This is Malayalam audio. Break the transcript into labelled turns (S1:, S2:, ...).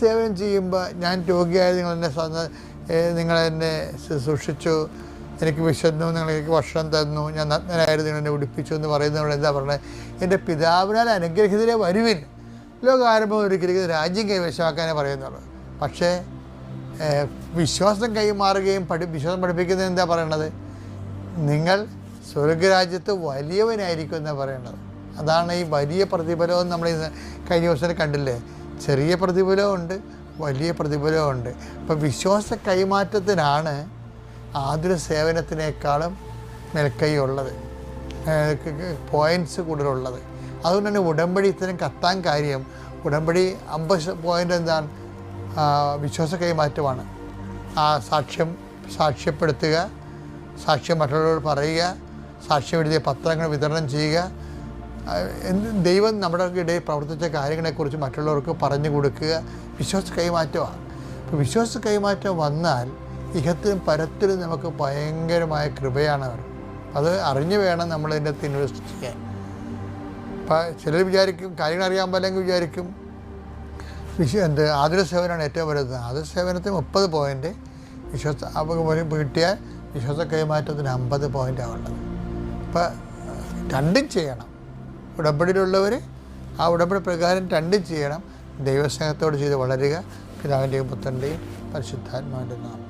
S1: സേവനം ചെയ്യുമ്പോൾ ഞാൻ രോഗിയായത് നിങ്ങളെന്നെ ശുശ്രൂഷിച്ചു, എനിക്ക് വിശന്നു, നിങ്ങൾ എനിക്ക് ഭക്ഷണം തന്നു, ഞാൻ നഗ്നനായിരുന്നു, നിങ്ങൾ എന്നെ ഉടുപ്പിച്ചു എന്ന് പറയുന്നതുകൊണ്ട് എന്താ പറഞ്ഞത്? എൻ്റെ പിതാവിനാൽ അനുഗ്രഹിതരെ വരുവിൻ, ലോകാരംഭം ഒരിക്കലും രാജ്യം കൈവശമാക്കാനേ പറയുന്നുള്ളൂ. പക്ഷേ വിശ്വാസം കൈമാറുകയും വിശ്വാസം പഠിപ്പിക്കുന്നത് എന്താ പറയണത്? നിങ്ങൾ സ്വർഗരാജ്യത്ത് വലിയവനായിരിക്കും എന്നാണ് പറയണത്. അതാണ് ഈ വലിയ പ്രതിഫലവും നമ്മൾ കഴിഞ്ഞ ദിവസം കണ്ടില്ലേ. ചെറിയ പ്രതിഫലമുണ്ട്, വലിയ പ്രതിഫലമുണ്ട്. അപ്പോൾ വിശ്വാസ കൈമാറ്റത്തിനാണ് ആതുര സേവനത്തിനേക്കാളും മേൽക്കൈ ഉള്ളത്, പോയിൻറ്റ്സ് കൂടുതലുള്ളത്. അതുകൊണ്ട് തന്നെ ഉടമ്പടി ഇത്തരം കത്താൻ കാര്യം. ഉടമ്പടി 50 പോയിൻ്റ് എന്താണ്? വിശ്വാസ കൈമാറ്റമാണ്. ആ സാക്ഷ്യപ്പെടുത്തുക, സാക്ഷ്യം മറ്റുള്ളവരോട് പറയുക, സാക്ഷ്യം എഴുതിയ പത്രങ്ങൾ വിതരണം ചെയ്യുക, ദൈവം നമ്മുടെ ഇടയിൽ പ്രവർത്തിച്ച കാര്യങ്ങളെക്കുറിച്ച് മറ്റുള്ളവർക്ക് പറഞ്ഞു കൊടുക്കുക. വിശ്വാസ കൈമാറ്റമാണ്. അപ്പോൾ വിശ്വാസ കൈമാറ്റം വന്നാൽ ഇഹത്തിലും പരത്തിലും നമുക്ക് ഭയങ്കരമായ കൃപയാണ് അവർ. അത് അറിഞ്ഞു വേണം നമ്മളതിൻ്റെ ഇൻവെസ്റ്റ് ചെയ്യാൻ. അപ്പം ചിലർ വിചാരിക്കും, കാര്യങ്ങൾ അറിയാൻ പാടില്ലെങ്കിൽ വിചാരിക്കും ആതുര സേവനമാണ് ഏറ്റവും വലുത്. ആതുര സേവനത്തിന് 30 പോയിൻ്റ്, കിട്ടിയാൽ വിശ്വാസ കൈമാറ്റത്തിന് 50 പോയിൻ്റാണ് ഉള്ളത്. അപ്പം രണ്ടും ചെയ്യണം. ഉടമ്പടിയിലുള്ളവർ ആ ഉടമ്പടി പ്രകാരം രണ്ടും ചെയ്യണം. ദൈവസ്നേഹത്തോട് ചെയ്ത് വളരുക. പിതാവിൻ്റെയും പുത്രൻ്റെയും പരിശുദ്ധാത്മാവിൻ്റെ നാമം.